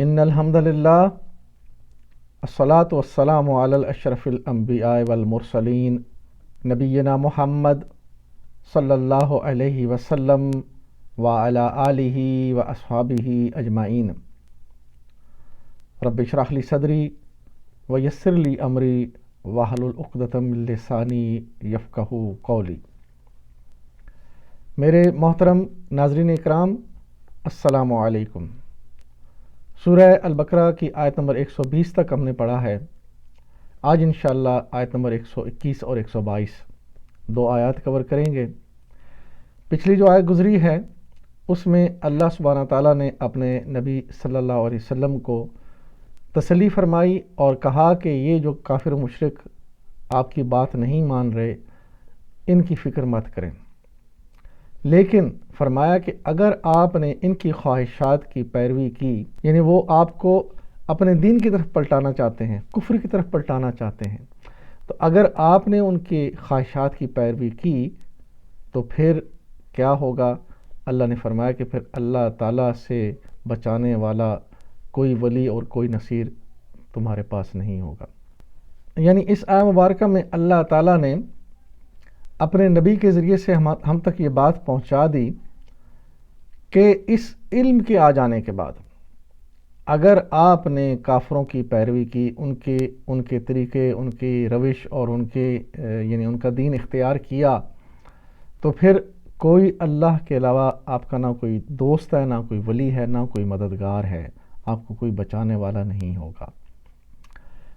ان الحمد للہ الصلاۃ والسلام علی الاشرف الانبیاء والمرسلین نبینا محمد صلی اللہ علیہ وسلم وعلی آلہ واصحابہ اجمعین۔ رب اشرح لی صدری ویسر لی امری واحلل عقدۃ من لسانی یفقہوا قولی۔ میرے محترم ناظرین اکرام، السلام علیکم۔ سورہ البقرہ کی آیت نمبر 120 تک ہم نے پڑھا ہے۔ آج انشاءاللہ آیت نمبر 121 اور 122 دو آیات کور کریں گے۔ پچھلی جو آیت گزری ہے اس میں اللہ سبحانہ تعالیٰ نے اپنے نبی صلی اللہ علیہ وسلم کو تسلی فرمائی اور کہا کہ یہ جو کافر و مشرک آپ کی بات نہیں مان رہے، ان کی فکر مت کریں، لیکن فرمایا کہ اگر آپ نے ان کی خواہشات کی پیروی کی، یعنی وہ آپ کو اپنے دین کی طرف پلٹانا چاہتے ہیں، کفر کی طرف پلٹانا چاہتے ہیں، تو اگر آپ نے ان کی خواہشات کی پیروی کی تو پھر کیا ہوگا؟ اللہ نے فرمایا کہ پھر اللہ تعالیٰ سے بچانے والا کوئی ولی اور کوئی نصیر تمہارے پاس نہیں ہوگا۔ یعنی اس آیت مبارکہ میں اللہ تعالیٰ نے اپنے نبی کے ذریعے سے ہم تک یہ بات پہنچا دی کہ اس علم کے آ جانے کے بعد اگر آپ نے کافروں کی پیروی کی، ان کے طریقے، ان کی روش اور یعنی ان کا دین اختیار کیا، تو پھر کوئی اللہ کے علاوہ آپ کا نہ کوئی دوست ہے، نہ کوئی ولی ہے، نہ کوئی مددگار ہے، آپ کو کوئی بچانے والا نہیں ہوگا۔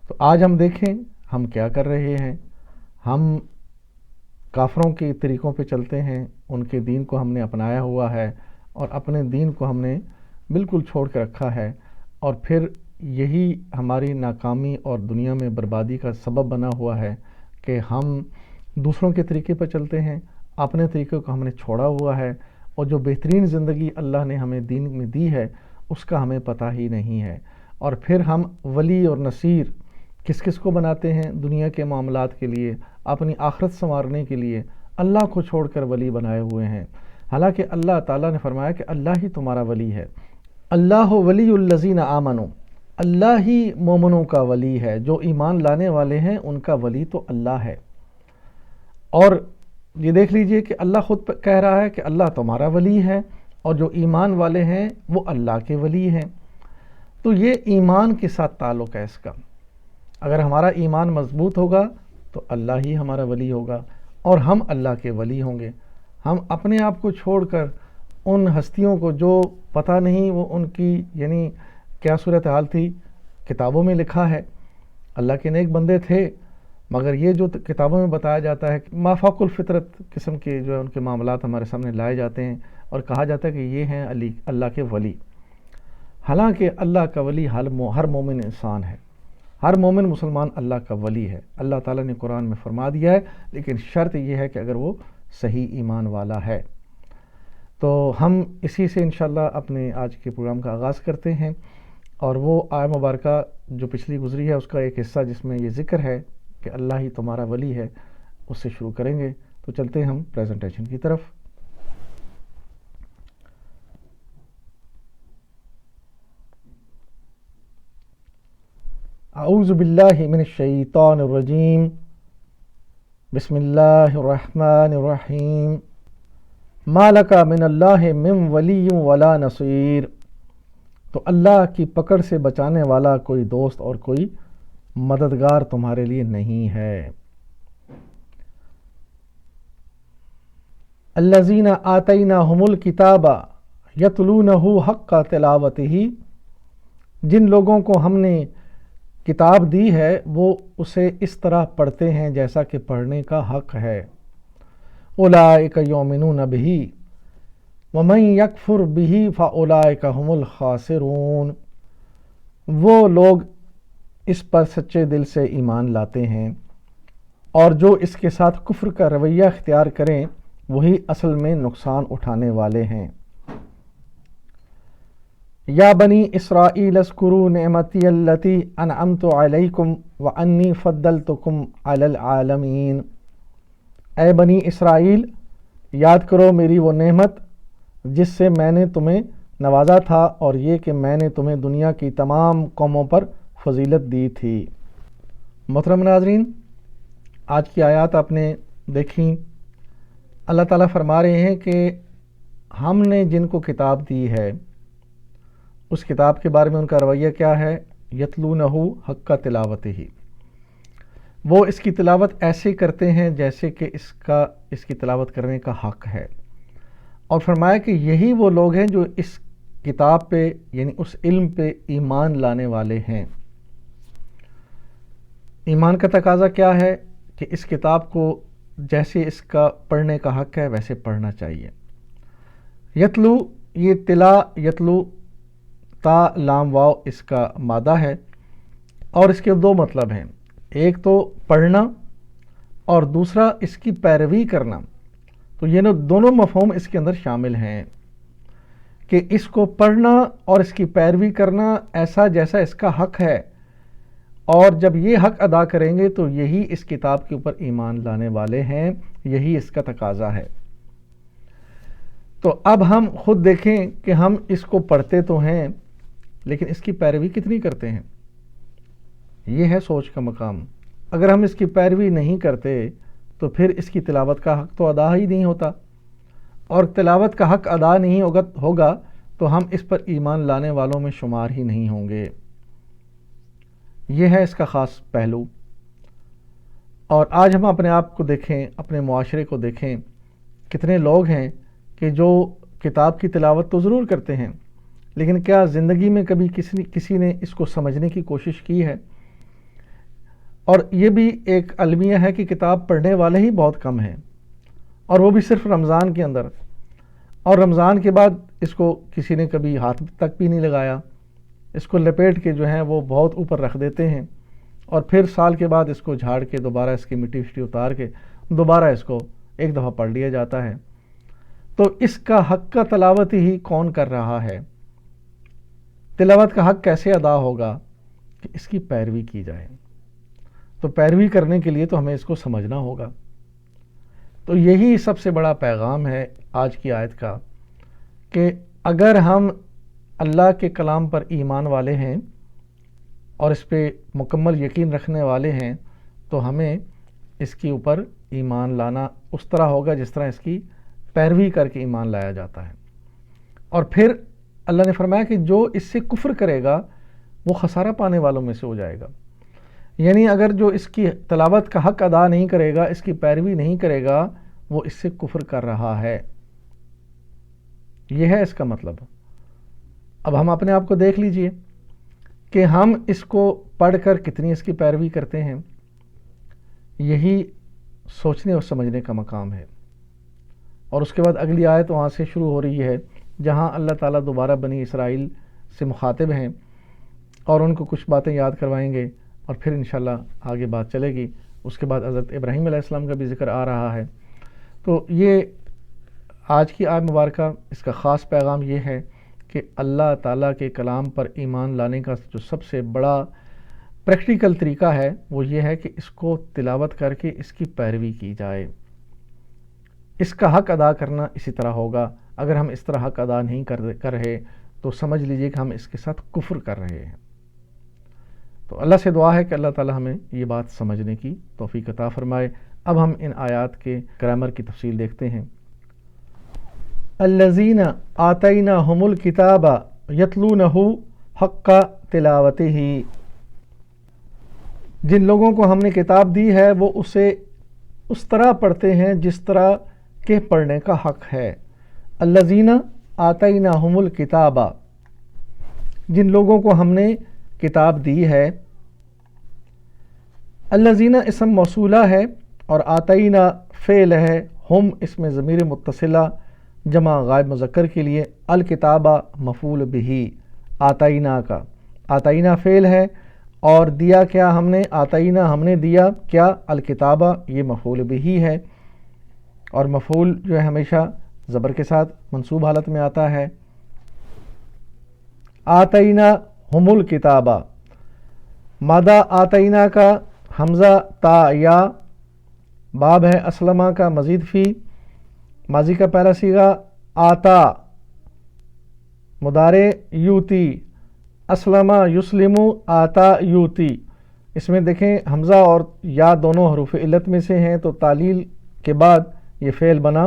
تو آج ہم دیکھیں ہم کیا کر رہے ہیں۔ ہم کافروں کے طریقوں پہ چلتے ہیں، ان کے دین کو ہم نے اپنایا ہوا ہے اور اپنے دین کو ہم نے بالکل چھوڑ کے رکھا ہے، اور پھر یہی ہماری ناکامی اور دنیا میں بربادی کا سبب بنا ہوا ہے کہ ہم دوسروں کے طریقے پہ چلتے ہیں، اپنے طریقے کو ہم نے چھوڑا ہوا ہے، اور جو بہترین زندگی اللہ نے ہمیں دین میں دی ہے اس کا ہمیں پتہ ہی نہیں ہے۔ اور پھر ہم ولی اور نصیر کس کس کو بناتے ہیں؟ دنیا کے معاملات کے لیے، اپنی آخرت سنوارنے کے لیے اللہ کو چھوڑ کر ولی بنائے ہوئے ہیں، حالانکہ اللہ تعالیٰ نے فرمایا کہ اللہ ہی تمہارا ولی ہے۔ اللہ ولی الذین آمنوا، اللہ ہی مومنوں کا ولی ہے، جو ایمان لانے والے ہیں ان کا ولی تو اللہ ہے۔ اور یہ دیکھ لیجئے کہ اللہ خود کہہ رہا ہے کہ اللہ تمہارا ولی ہے، اور جو ایمان والے ہیں وہ اللہ کے ولی ہیں۔ تو یہ ایمان کے ساتھ تعلق ہے اس کا۔ اگر ہمارا ایمان مضبوط ہوگا تو اللہ ہی ہمارا ولی ہوگا اور ہم اللہ کے ولی ہوں گے۔ ہم اپنے آپ کو چھوڑ کر ان ہستیوں کو جو پتہ نہیں وہ ان کی یعنی کیا صورتحال تھی، کتابوں میں لکھا ہے، اللہ کے نیک بندے تھے، مگر یہ جو کتابوں میں بتایا جاتا ہے کہ ما فوق الفطرت قسم کے جو ہے ان کے معاملات ہمارے سامنے لائے جاتے ہیں اور کہا جاتا ہے کہ یہ ہیں اللہ کے ولی، حالانکہ اللہ کا ولی ہر مومن انسان ہے، ہر مومن مسلمان اللہ کا ولی ہے۔ اللہ تعالیٰ نے قرآن میں فرما دیا ہے، لیکن شرط یہ ہے کہ اگر وہ صحیح ایمان والا ہے۔ تو ہم اسی سے انشاءاللہ اپنے آج کے پروگرام کا آغاز کرتے ہیں، اور وہ آیت مبارکہ جو پچھلی گزری ہے اس کا ایک حصہ جس میں یہ ذکر ہے کہ اللہ ہی تمہارا ولی ہے، اس سے شروع کریں گے۔ تو چلتے ہیں ہم پریزنٹیشن کی طرف۔ اعوذ باللہ من الشیطان الرجیم، بسم اللہ الرحمن الرحیم، ما لک من اللہ من ولی ولا نصیر۔ تو اللہ کی پکڑ سے بچانے والا کوئی دوست اور کوئی مددگار تمہارے لیے نہیں ہے۔ الذین آتیناہم الکتاب یتلونہ حق تلاوتہ، جن لوگوں کو ہم نے کتاب دی ہے وہ اسے اس طرح پڑھتے ہیں جیسا کہ پڑھنے کا حق ہے۔ اولئک یؤمنون بہ ومن یکفر بہ فاولئک ھم الخاسرون، وہ لوگ اس پر سچے دل سے ایمان لاتے ہیں، اور جو اس کے ساتھ کفر کا رویہ اختیار کریں وہی اصل میں نقصان اٹھانے والے ہیں۔ یا بنی اسرائیل اذکروا نعمتی التی انعمت علیکم وانی فضلتکم علی العالمین، اے بنی اسرائیل یاد کرو میری وہ نعمت جس سے میں نے تمہیں نوازا تھا اور یہ کہ میں نے تمہیں دنیا کی تمام قوموں پر فضیلت دی تھی۔ محترم ناظرین، آج کی آیات آپ نے دیکھیں۔ اللہ تعالیٰ فرما رہے ہیں کہ ہم نے جن کو کتاب دی ہے اس کتاب کے بارے میں ان کا رویہ کیا ہے؟ یتلونہ حق تلاوتہ، وہ اس کی تلاوت ایسے کرتے ہیں جیسے کہ اس کی تلاوت کرنے کا حق ہے، اور فرمایا کہ یہی وہ لوگ ہیں جو اس کتاب پہ یعنی اس علم پہ ایمان لانے والے ہیں۔ ایمان کا تقاضا کیا ہے؟ کہ اس کتاب کو جیسے اس کا پڑھنے کا حق ہے ویسے پڑھنا چاہیے۔ یتلو، یہ تلا یتلو، تا لام واو اس کا مادہ ہے، اور اس کے دو مطلب ہیں، ایک تو پڑھنا اور دوسرا اس کی پیروی کرنا۔ تو یہ دونوں مفہوم اس کے اندر شامل ہیں کہ اس کو پڑھنا اور اس کی پیروی کرنا ایسا جیسا اس کا حق ہے، اور جب یہ حق ادا کریں گے تو یہی اس کتاب کے اوپر ایمان لانے والے ہیں، یہی اس کا تقاضا ہے۔ تو اب ہم خود دیکھیں کہ ہم اس کو پڑھتے تو ہیں لیکن اس کی پیروی کتنی کرتے ہیں، یہ ہے سوچ کا مقام۔ اگر ہم اس کی پیروی نہیں کرتے تو پھر اس کی تلاوت کا حق تو ادا ہی نہیں ہوتا، اور تلاوت کا حق ادا نہیں ہوگا تو ہم اس پر ایمان لانے والوں میں شمار ہی نہیں ہوں گے۔ یہ ہے اس کا خاص پہلو۔ اور آج ہم اپنے آپ کو دیکھیں، اپنے معاشرے کو دیکھیں، کتنے لوگ ہیں کہ جو کتاب کی تلاوت تو ضرور کرتے ہیں لیکن کیا زندگی میں کبھی کسی نے اس کو سمجھنے کی کوشش کی ہے؟ اور یہ بھی ایک المیہ ہے کہ کتاب پڑھنے والے ہی بہت کم ہیں، اور وہ بھی صرف رمضان کے اندر، اور رمضان کے بعد اس کو کسی نے کبھی ہاتھ تک بھی نہیں لگایا، اس کو لپیٹ کے جو ہیں وہ بہت اوپر رکھ دیتے ہیں، اور پھر سال کے بعد اس کو جھاڑ کے دوبارہ اس کی مٹی وٹی اتار کے دوبارہ اس کو ایک دفعہ پڑھ لیا جاتا ہے۔ تو اس کا حق کا تلاوت ہی کون کر رہا ہے؟ تلاوت کا حق کیسے ادا ہوگا؟ کہ اس کی پیروی کی جائے۔ تو پیروی کرنے کے لیے تو ہمیں اس کو سمجھنا ہوگا۔ تو یہی سب سے بڑا پیغام ہے آج کی آیت کا، کہ اگر ہم اللہ کے کلام پر ایمان والے ہیں اور اس پہ مکمل یقین رکھنے والے ہیں تو ہمیں اس کے اوپر ایمان لانا اس طرح ہوگا جس طرح اس کی پیروی کر کے ایمان لایا جاتا ہے۔ اور پھر اللہ نے فرمایا کہ جو اس سے کفر کرے گا وہ خسارہ پانے والوں میں سے ہو جائے گا۔ یعنی اگر جو اس کی تلاوت کا حق ادا نہیں کرے گا، اس کی پیروی نہیں کرے گا، وہ اس سے کفر کر رہا ہے۔ یہ ہے اس کا مطلب۔ اب ہم اپنے آپ کو دیکھ لیجئے کہ ہم اس کو پڑھ کر کتنی اس کی پیروی کرتے ہیں۔ یہی سوچنے اور سمجھنے کا مقام ہے۔ اور اس کے بعد اگلی آیت وہاں سے شروع ہو رہی ہے جہاں اللہ تعالیٰ دوبارہ بنی اسرائیل سے مخاطب ہیں اور ان کو کچھ باتیں یاد کروائیں گے، اور پھر انشاءاللہ آگے بات چلے گی۔ اس کے بعد حضرت ابراہیم علیہ السلام کا بھی ذکر آ رہا ہے۔ تو یہ آج کی آیت مبارکہ، اس کا خاص پیغام یہ ہے کہ اللہ تعالیٰ کے کلام پر ایمان لانے کا جو سب سے بڑا پریکٹیکل طریقہ ہے وہ یہ ہے کہ اس کو تلاوت کر کے اس کی پیروی کی جائے۔ اس کا حق ادا کرنا اسی طرح ہوگا۔ اگر ہم اس طرح حق ادا نہیں کر رہے تو سمجھ لیجئے کہ ہم اس کے ساتھ کفر کر رہے ہیں۔ تو اللہ سے دعا ہے کہ اللہ تعالی ہمیں یہ بات سمجھنے کی توفیق عطا فرمائے۔ اب ہم ان آیات کے گرامر کی تفصیل دیکھتے ہیں۔ الذین آتیناہم الکتاب یتلونہ حق تلاوتہ، جن لوگوں کو ہم نے کتاب دی ہے وہ اسے اس طرح پڑھتے ہیں جس طرح کہ پڑھنے کا حق ہے۔ الذین آتیناہم الکتاب، جن لوگوں کو ہم نے کتاب دی ہے۔ الذین اسم موصولہ ہے اور آتینا فعل ہے، ہم اس میں ضمیر متصلہ جمع غائب مذکر کے لیے، الکتابہ مفعول بہ، آتینا کا آتینا فعل ہے، اور دیا کیا ہم نے؟ آتینا ہم نے دیا کیا؟ الکتابہ، یہ مفعول بہ ہے، اور مفعول جو ہے ہمیشہ زبر کے ساتھ منصوب حالت میں آتا ہے۔ آتینا ہم الکتابہ، مادہ آتینا کا حمزہ تا یا، باب ہے اسلمہ کا مزید فی، ماضی کا پہلا صیغہ آتا مضارع یوتی، اسلمہ یسلمو، آتا یوتی، اس میں دیکھیں حمزہ اور یا دونوں حروف علت میں سے ہیں تو تعلیل کے بعد یہ فعل بنا۔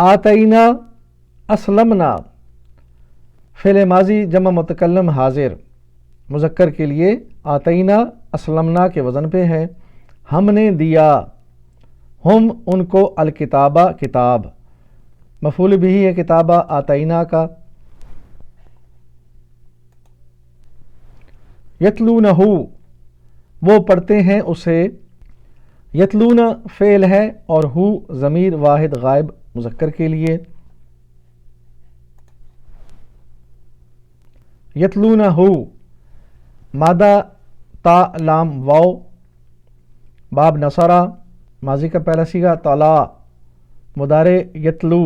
آتینا اسلمنا، فعل ماضی جمع متکلم حاضر مذکر کے لیے آتینا اسلمنا کے وزن پہ ہے۔ ہم نے دیا، ہم ان کو الکتابہ کتاب، مفعول بھی ہے کتابہ آتینا کا۔ یتلونہ، وہ پڑھتے ہیں اسے، یتلون فعل ہے اور ہو ضمیر واحد غائب مذکر کے لیے۔ یتلونہ، مادہ تا لام واو، باب نصرہ ماضی کا پہلا صیغہ، طلا مضارع یتلو،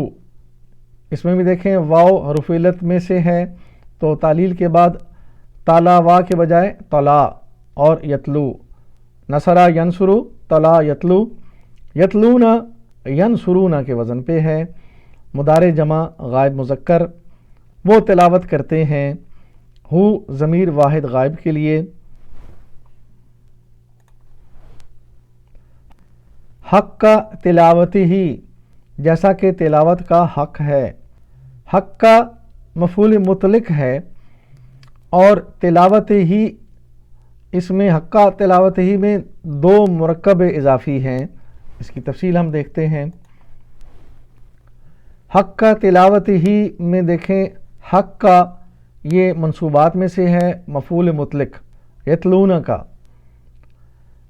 اس میں بھی دیکھیں واو حروف علت میں سے ہے تو تعلیل کے بعد تالا وا کے بجائے طلا اور یتلو، نصرہ ینصرو، طلا یتلو، یتلون ینصرون کے وزن پہ ہے، مضارع جمع غائب مذکر، وہ تلاوت کرتے ہیں، ہو ضمیر واحد غائب کے لیے۔ حق کا تلاوتی ہی، جیسا کہ تلاوت کا حق ہے، حق کا مفعول مطلق ہے اور تلاوت ہی، اس میں حق کا تلاوت ہی میں دو مرکب اضافی ہیں، اس کی تفصیل ہم دیکھتے ہیں۔ حق کا تلاوت ہی میں دیکھیں حق کا یہ منصوبات میں سے ہے، مفعول مطلق یتلون کا۔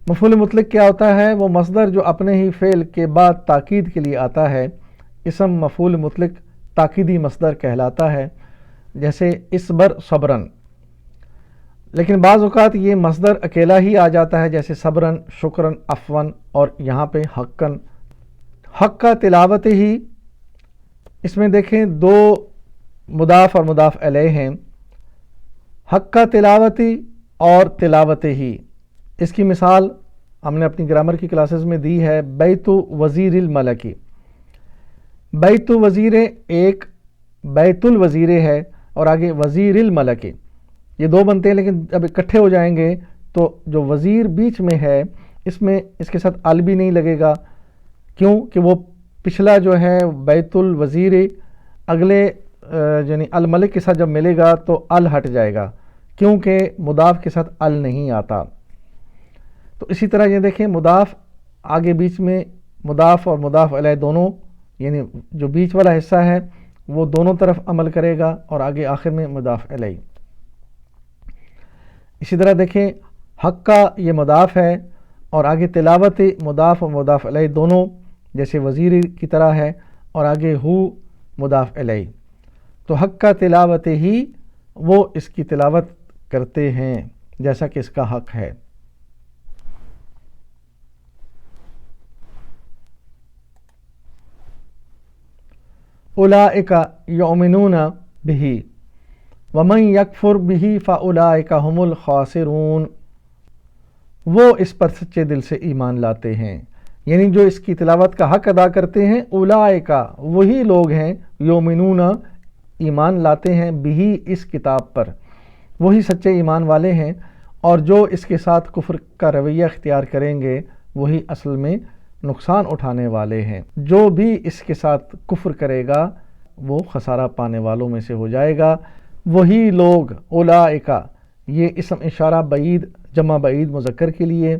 مفعول مطلق کیا ہوتا ہے؟ وہ مصدر جو اپنے ہی فعل کے بعد تاکید کے لیے آتا ہے، اسم مفعول مطلق تاکیدی مصدر کہلاتا ہے، جیسے اصبر صبرن، لیکن بعض اوقات یہ مصدر اکیلا ہی آ جاتا ہے، جیسے صبرن، شکرن، عفون، اور یہاں پہ حقن۔ حق کا تلاوت ہی، اس میں دیکھیں دو مضاف اور مضاف الیہ ہیں، حق کا تلاوتی اور تلاوت ہی۔ اس کی مثال ہم نے اپنی گرامر کی کلاسز میں دی ہے، بیت وزیر الملکی، بیت وزیر ایک، بیت الوزیر ہے اور آگے وزیر الملکی، یہ دو بنتے ہیں، لیکن جب اکٹھے ہو جائیں گے تو جو وزیر بیچ میں ہے اس میں اس کے ساتھ ال بھی نہیں لگے گا، کیوں کہ وہ پچھلا جو ہے بیت الوزیر اگلے یعنی الملک کے ساتھ جب ملے گا تو ال ہٹ جائے گا، کیونکہ مضاف کے ساتھ ال نہیں آتا۔ تو اسی طرح یہ دیکھیں مضاف آگے بیچ میں مضاف اور مضاف علیہ دونوں، یعنی جو بیچ والا حصہ ہے وہ دونوں طرف عمل کرے گا اور آگے آخر میں مضاف علیہ۔ اسی طرح دیکھیں حق کا یہ مضاف ہے اور آگے تلاوت مضاف اور مضاف علیہ دونوں، جیسے وزیر کی طرح ہے، اور آگے ہو مضاف علیہ، تو حق کا تلاوت ہی، وہ اس کی تلاوت کرتے ہیں جیسا کہ اس کا حق ہے۔ اولئک یؤمنون بہ ومن یکفر بہ فاولئک هم الخاسرون، وہ اس پر سچے دل سے ایمان لاتے ہیں، یعنی جو اس کی تلاوت کا حق ادا کرتے ہیں، اولئک وہی لوگ ہیں، یؤمنون ایمان لاتے ہیں، بہ اس کتاب پر، وہی سچے ایمان والے ہیں، اور جو اس کے ساتھ کفر کا رویہ اختیار کریں گے وہی اصل میں نقصان اٹھانے والے ہیں۔ جو بھی اس کے ساتھ کفر کرے گا وہ خسارہ پانے والوں میں سے ہو جائے گا۔ وہی لوگ، اولئک، یہ اسم اشارہ بعید جمع بعید مذکر کے لیے،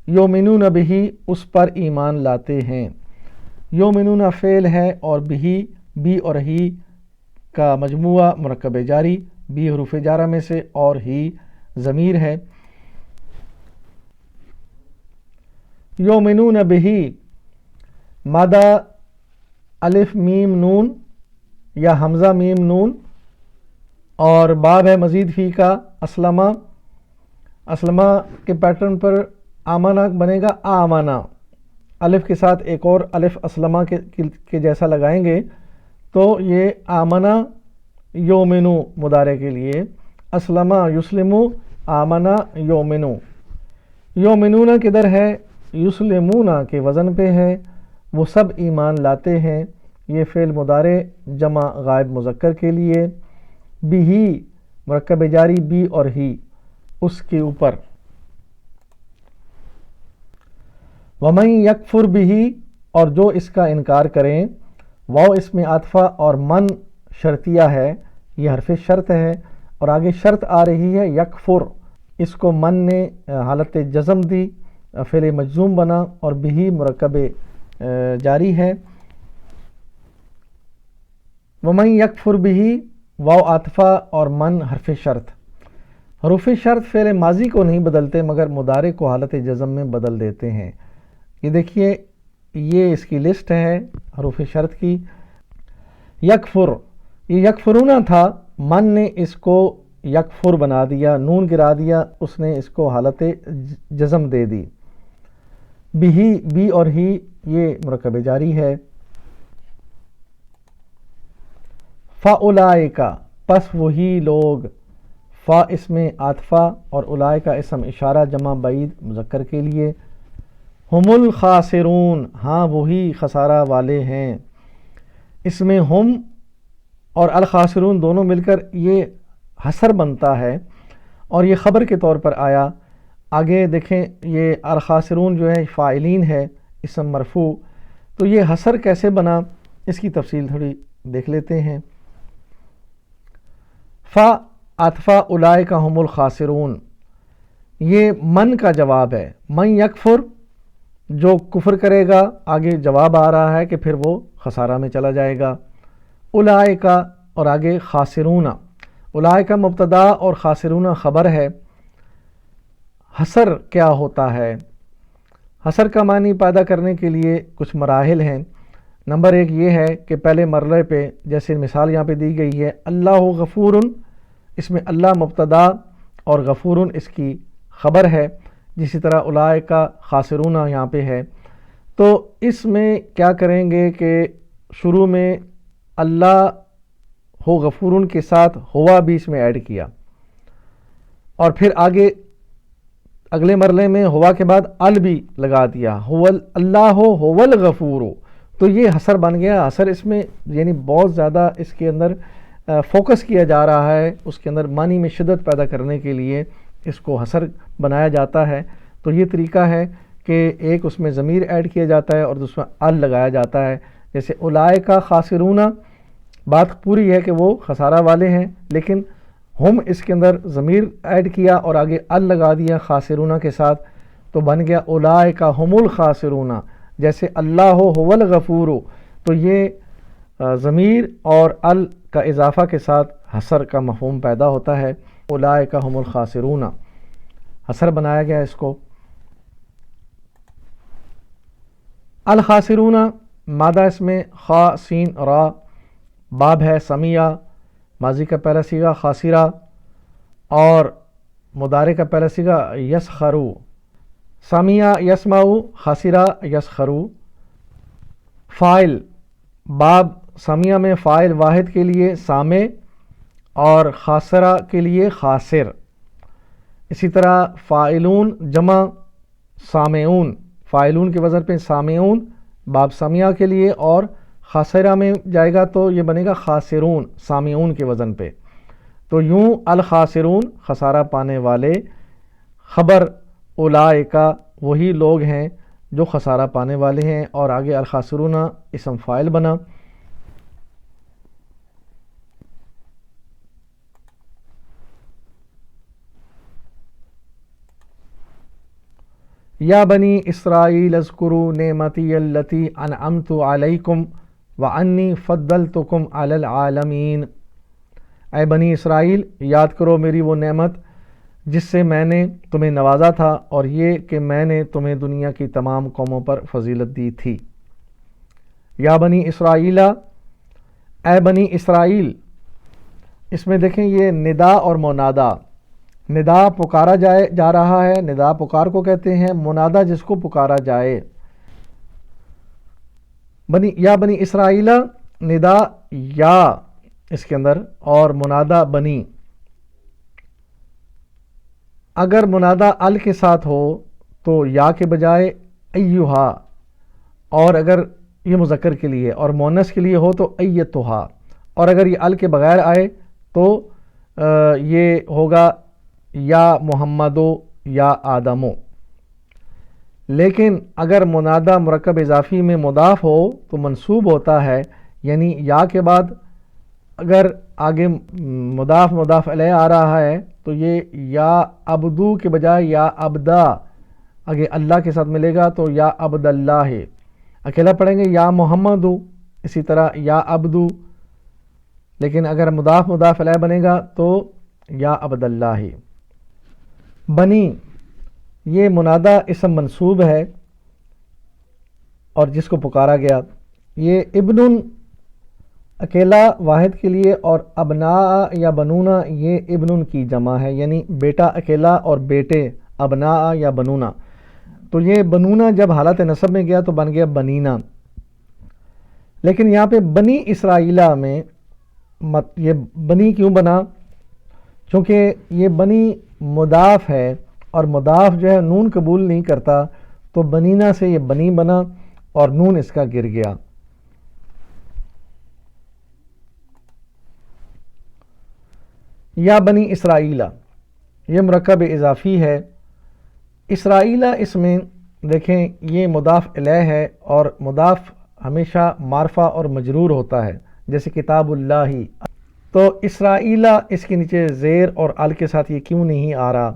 یؤمنون بہ اس پر ایمان لاتے ہیں، یؤمنون فعل ہے اور بہ بی اور ہی کا مجموعہ مرکب جاری، بی حروف جارہ میں سے اور ہی ضمیر ہے۔ یؤمنون بہ مادہ الف میم نون یا حمزہ میم نون، اور باب ہے مزید فی کا، اسلمہ، اسلمہ کے پیٹرن پر آمانہ بنے گا آمانہ، الف کے ساتھ ایک اور الف اسلمہ کے جیسا لگائیں گے تو یہ آمنہ یومنو مضارع کے لیے، اسلمہ یسلمو، آمنہ یومنو، یومنون کدھر ہے؟ یسلمون کے وزن پہ ہے، وہ سب ایمان لاتے ہیں، یہ فعل مضارع جمع غائب مذکر کے لیے، بھی مرکب جاری بھی اور ہی اس کے اوپر، ومن یکفر بھی اور جو اس کا انکار کریں، واو اس میں عاطفہ اور من شرطیہ ہے، یہ حرف شرط ہے اور آگے شرط آ رہی ہے یکفر، اس کو من نے حالت جزم دی، فعل مجزوم بنا اور بھی مرکب جاری ہے۔ ومن یکفر بھی واو عاطفہ اور من حرف شرط، حروف شرط فعل ماضی کو نہیں بدلتے مگر مضارع کو حالت جزم میں بدل دیتے ہیں۔ یہ دیکھیے یہ اس کی لسٹ ہے حروف شرط کی۔ یکفر، یہ یکفرون تھا، من نے اس کو یکفر بنا دیا، نون گرا دیا، اس نے اس کو حالت جزم دے دی۔ بھی اور ہی یہ مرکب جاری ہے۔ فاولئک پس وہی لوگ، فا اس میں عاطفہ اور اولئک اسم اشارہ جمع بعید مذکر کے لیے، ہم الخاسرون ہاں وہی خسارہ والے ہیں، اس میں ہم اور الخاسرون دونوں مل کر یہ حسر بنتا ہے اور یہ خبر کے طور پر آیا۔ آگے دیکھیں یہ الخاسرون جو ہے فاعلین ہے، اسم مرفوع، تو یہ حسر کیسے بنا اس کی تفصیل تھوڑی دیکھ لیتے ہیں۔ فا عاطفہ اولئک ہم الخاسرون، یہ من کا جواب ہے، من یکفر جو کفر کرے گا، آگے جواب آ رہا ہے کہ پھر وہ خسارہ میں چلا جائے گا۔ اولئک اور آگے خاسرون، اولئک مبتدا اور خاسرون خبر ہے۔ حسر کیا ہوتا ہے؟ حسر کا معنی پیدا کرنے کے لیے کچھ مراحل ہیں۔ نمبر ایک یہ ہے کہ پہلے مرحلے پہ جیسے مثال یہاں پہ دی گئی ہے، اللہ غفور، اس میں اللہ مبتدا اور غفور اس کی خبر ہے، جسی طرح اولئک خاسرون یہاں پہ ہے۔ تو اس میں کیا کریں گے کہ شروع میں اللہ ہو غفور کے ساتھ ہوا بھی اس میں ایڈ کیا، اور پھر آگے اگلے مرحلے میں ہوا کے بعد ال بھی لگا دیا، اللہ ہو الغفور، تو یہ حسر بن گیا۔ حسر اس میں یعنی بہت زیادہ اس کے اندر فوکس کیا جا رہا ہے، اس کے اندر معنی میں شدت پیدا کرنے کے لیے اس کو حسر بنایا جاتا ہے۔ تو یہ طریقہ ہے کہ ایک اس میں ضمیر ایڈ کیا جاتا ہے اور دوسرا ال لگایا جاتا ہے، جیسے اولئک خاسرون، بات پوری ہے کہ وہ خسارہ والے ہیں، لیکن ہم اس کے اندر ضمیر ایڈ کیا اور آگے ال لگا دیا خاسرون کے ساتھ، تو بن گیا اولئک ہم الخاسرون، جیسے اللہ هو الغفور، تو یہ ضمیر اور ال کا اضافہ کے ساتھ حسر کا مفہوم پیدا ہوتا ہے، اولئک ہم الخاسرون، حسر بنایا گیا اس کو۔ الخاسرون مادہ اس میں خا سین را، باب ہے سمیہ، ماضی کا پہلا صیغہ خاسرہ اور مضارع کا پہلا صیغہ یسخرو، سمیہ یسمعو، خاسرہ یسخرو۔ فاعل باب سمیہ میں فاعل واحد کے لیے سامع اور خاسرہ کے لیے خاسر، اسی طرح فاعلون جمع سامعون، فاعلون کے وزن پہ سامعون باب سمیہ کے لیے، اور خاسرہ میں جائے گا تو یہ بنے گا خاسرون سامعون کے وزن پہ۔ تو یوں الخاسرون خسارہ پانے والے، خبر اولئک وہی لوگ ہیں جو خسارہ پانے والے ہیں، اور آگے الخاسرون اسم فاعل بنا۔ یا بنی اسرائیل اذکروا نعمتی التی انعمت علیکم وانی فضلتکم علی العالمین، اے بنی اسرائیل یاد کرو میری وہ نعمت جس سے میں نے تمہیں نوازا تھا، اور یہ کہ میں نے تمہیں دنیا کی تمام قوموں پر فضیلت دی تھی۔ یا بنی اسرائیل، اے بنی اسرائیل، اس میں دیکھیں یہ ندا اور منادا، ندا پکارا جا رہا ہے، ندا پکار کو کہتے ہیں، منادا جس کو پکارا جائے۔ یا بنی اسرائیل، ندا یا اس کے اندر اور منادا بنی، اگر منادا ال کے ساتھ ہو تو یا کے بجائے ایہا، اور اگر یہ مذکر کے لیے، اور مؤنث کے لیے ہو تو ایتھا، اور اگر یہ ال کے بغیر آئے تو یہ ہوگا یا محمدو یا آدمو۔ لیکن اگر منادہ مرکب اضافی میں مضاف ہو تو منصوب ہوتا ہے، یعنی یا کے بعد اگر آگے مضاف الیہ آ رہا ہے تو یہ یا عبدو کے بجائے یا عبدا آگے اللہ کے ساتھ ملے گا تو یا عبد اللہ، اکیلا پڑھیں گے یا محمدو، اسی طرح یا عبدو، لیکن اگر مضاف الیہ بنے گا تو یا عبد اللہ۔ بنی یہ منادہ اسم منصوب ہے اور جس کو پکارا گیا، یہ ابن اکیلا واحد کے لیے، اور ابناء یا بنونا یہ ابن کی جمع ہے، یعنی بیٹا اکیلا اور بیٹے ابناء یا بنونا۔ تو یہ بنونا جب حالت نصب میں گیا تو بن گیا بنینا، لیکن یہاں پہ بنی اسرائیلہ میں یہ بنی کیوں بنا؟ چونکہ یہ بنی مضاف ہے اور مضاف جو ہے نون قبول نہیں کرتا، تو بنینا سے یہ بنی بنا اور نون اس کا گر گیا۔ یا بنی اسرائیلہ یہ مرکب اضافی ہے۔ اسرائیلہ اس میں دیکھیں یہ مضاف الیہ ہے، اور مضاف ہمیشہ معرفہ اور مجرور ہوتا ہے، جیسے کتاب اللہ، تو اسرائیلہ اس کے نیچے زیر اور ال کے ساتھ یہ کیوں نہیں آ رہا؟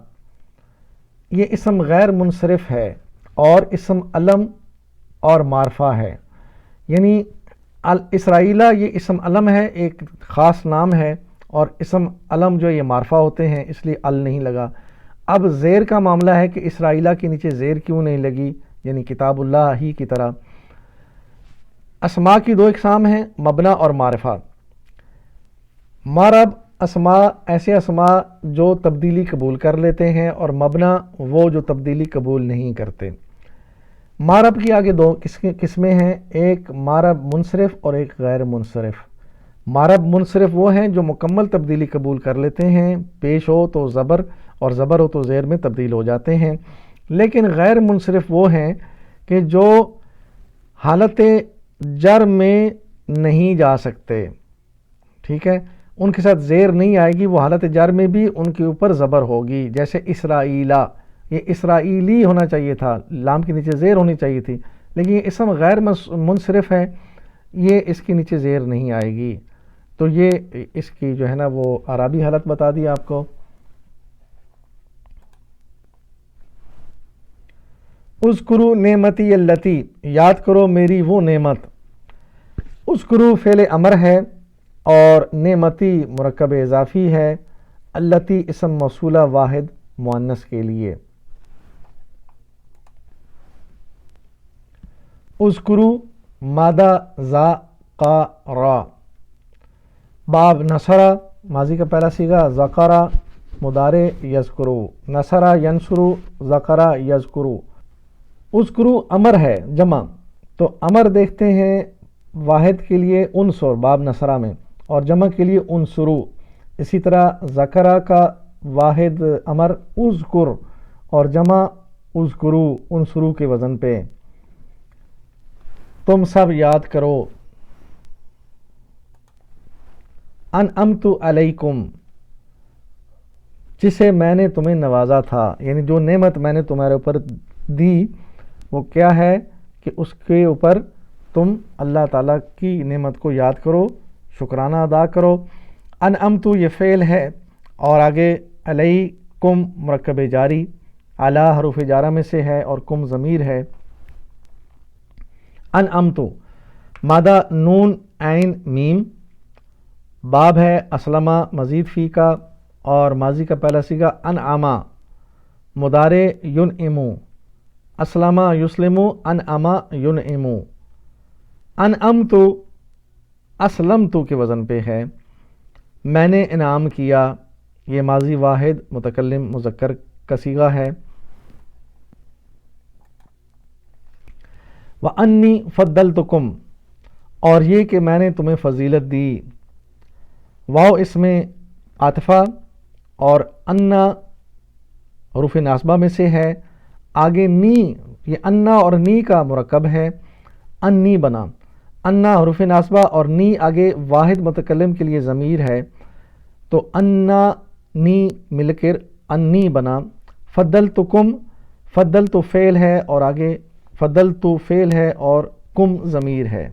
یہ اسم غیر منصرف ہے اور اسم علم اور معرفہ ہے، یعنی اسرائیلہ یہ اسم علم ہے، ایک خاص نام ہے، اور اسم علم جو یہ معرفہ ہوتے ہیں اس لیے ال نہیں لگا۔ اب زیر کا معاملہ ہے کہ اسرائیلہ کے نیچے زیر کیوں نہیں لگی، یعنی کتاب اللہ ہی کی طرح۔ اسماء کی دو اقسام ہیں، مبنا اور معرفہ۔ معرب اسماء ایسے اسماء جو تبدیلی قبول کر لیتے ہیں، اور مبنا وہ جو تبدیلی قبول نہیں کرتے۔ معرب کی آگے دو قسمیں ہیں، ایک معرب منصرف اور ایک غیر منصرف۔ معرب منصرف وہ ہیں جو مکمل تبدیلی قبول کر لیتے ہیں، پیش ہو تو زبر اور زبر ہو تو زیر میں تبدیل ہو جاتے ہیں، لیکن غیر منصرف وہ ہیں کہ جو حالت جر میں نہیں جا سکتے، ٹھیک ہے، ان کے ساتھ زیر نہیں آئے گی، وہ حالت جر میں بھی ان کے اوپر زبر ہوگی، جیسے اسرائیلہ، یہ اسرائیلی ہونا چاہیے تھا، لام کے نیچے زیر ہونی چاہیے تھی، لیکن یہ اسم غیر منصرف ہے، یہ اس کے نیچے زیر نہیں آئے گی۔ تو یہ اس کی جو ہے نا وہ عربی حالت بتا دی آپ کو۔ اذکروا نعمتی اللتی، یاد کرو میری وہ نعمت۔ اذکروا فعل امر ہے اور نعمتی مرکب اضافی ہے، اللتی اسم موصولہ واحد مؤنث کے لیے۔ اذکروا مادہ ذا قا را، باب نصرہ ماضی کا پہلا صیغہ، ذکرہ مضارع یذکرو، نصرہ ینصرو، ذکرہ یذکرو۔ اذکروا امر ہے جمع، تو امر دیکھتے ہیں واحد کے لیے انصر باب نصرہ میں، اور جمع کے لیے انصرو۔ اسی طرح ذکرہ کا واحد امر اذکر اور جمع اذکرو، انصرو کے وزن پہ۔ تم سب یاد کرو۔ انعمت علیکم، جسے میں نے تمہیں نوازا تھا، یعنی جو نعمت میں نے تمہارے اوپر دی وہ کیا ہے کہ اس کے اوپر تم اللہ تعالیٰ کی نعمت کو یاد کرو، شکرانہ ادا کرو۔ انعمت یہ فعل ہے، اور آگے علیکم مرکب جاری، اعلی حروف جارہ میں سے ہے اور کم ضمیر ہے۔ انعمت مادہ نون عین میم، باب ہے اسلمہ مزید فی کا، اور ماضی کا پہلا صیغہ انعما، مضارع ینعمو، اسلمہ یسلمو، انعما ینعمو۔ انعمت اسلمت کے وزن پہ ہے، میں نے انعام کیا، یہ ماضی واحد متکلم مذکر کا صیغہ ہے۔ وَأَنِّي فَضَّلْتُكُمْ، اور یہ کہ میں نے تمہیں فضیلت دی۔ واو اس میں عاطفہ اور انا حروف ناصبہ میں سے ہے، آگے نی، یہ انا اور نی کا مرکب ہے۔ انی بنا، انا حروف ناصبہ اور نی آگے واحد متکلم کے لیے ضمیر ہے، تو انا نی مل کر انی بنا۔ فضلتکم، فضل تو فعل ہے اور آگے فضل تو فعل ہے اور کم ضمیر ہے۔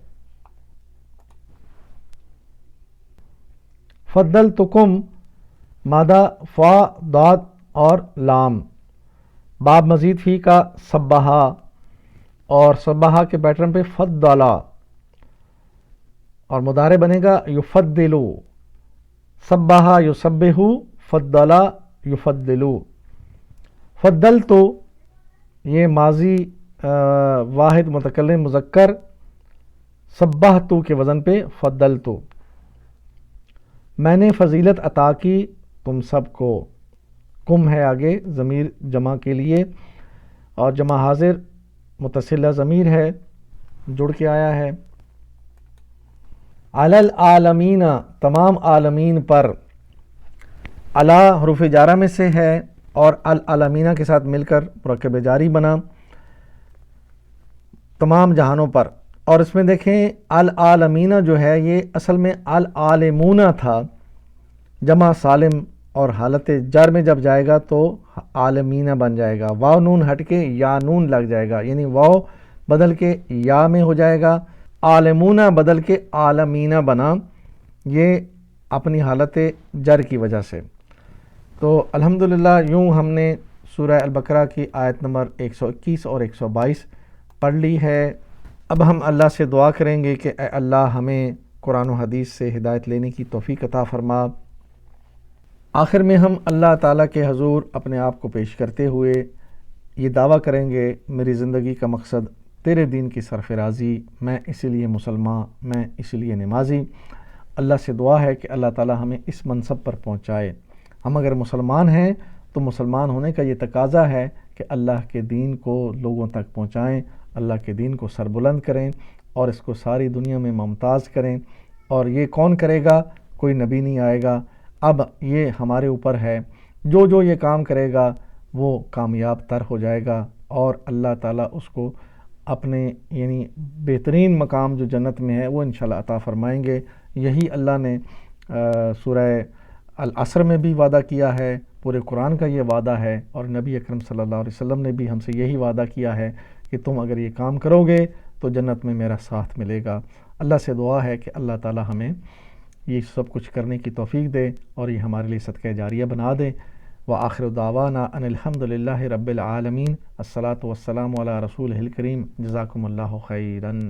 فضلتکم مادہ فا داد اور لام، باب مزید فی کا سبہا اور سبہا کے پیٹرن پہ فضلا، اور مضارع بنے گا یفضلو، سبہا یسبہو، فضلا یفضلو۔ فضلتو یہ ماضی واحد متکلم مذکر، سبحتو کے وزن پہ فضلتو۔ میں نے فضیلت عطا کی تم سب کو، کم ہے آگے ضمیر جمع کے لیے، اور جمع حاضر متصلہ ضمیر ہے، جڑ کے آیا ہے۔ علی العالمین تمام عالمین پر، علی حروف جارہ میں سے ہے اور العالمین کے ساتھ مل کر مرکب جاری بنا، تمام جہانوں پر۔ اور اس میں دیکھیں العالمین جو ہے یہ اصل میں العالمون تھا، جمع سالم، اور حالت جر میں جب جائے گا تو عالمین بن جائے گا، واو نون ہٹ کے یا نون لگ جائے گا، یعنی واو بدل کے یا میں ہو جائے گا، عالمون بدل کے عالمین بنا، یہ اپنی حالت جر کی وجہ سے۔ تو الحمدللہ یوں ہم نے سورہ البقرہ کی آیت نمبر 121 اور 122 پڑھ لی ہے۔ اب ہم اللہ سے دعا کریں گے کہ اے اللہ ہمیں قرآن و حدیث سے ہدایت لینے کی توفیق عطا فرما۔ آخر میں ہم اللہ تعالیٰ کے حضور اپنے آپ کو پیش کرتے ہوئے یہ دعویٰ کریں گے، میری زندگی کا مقصد تیرے دین کی سرفرازی، میں اسی لیے مسلمان، میں اسی لیے نمازی۔ اللہ سے دعا ہے کہ اللہ تعالیٰ ہمیں اس منصب پر پہنچائے۔ ہم اگر مسلمان ہیں تو مسلمان ہونے کا یہ تقاضا ہے کہ اللہ کے دین کو لوگوں تک پہنچائیں، اللہ کے دین کو سربلند کریں اور اس کو ساری دنیا میں ممتاز کریں۔ اور یہ کون کرے گا؟ کوئی نبی نہیں آئے گا، اب یہ ہمارے اوپر ہے، جو یہ کام کرے گا وہ کامیاب تر ہو جائے گا، اور اللہ تعالیٰ اس کو اپنے یعنی بہترین مقام جو جنت میں ہے وہ انشاءاللہ عطا فرمائیں گے۔ یہی اللہ نے سورہ العصر میں بھی وعدہ کیا ہے، پورے قرآن کا یہ وعدہ ہے، اور نبی اکرم صلی اللہ علیہ وسلم نے بھی ہم سے یہی وعدہ کیا ہے کہ تم اگر یہ کام کرو گے تو جنت میں میرا ساتھ ملے گا۔ اللہ سے دعا ہے کہ اللہ تعالیٰ ہمیں یہ سب کچھ کرنے کی توفیق دے اور یہ ہمارے لیے صدقہ جاریہ بنا دے۔ وآخر دعوانا ان الحمد للہ رب العالمین، الصلاۃ والسلام علی رسولہ الکریم، جزاکم اللہ خیراً۔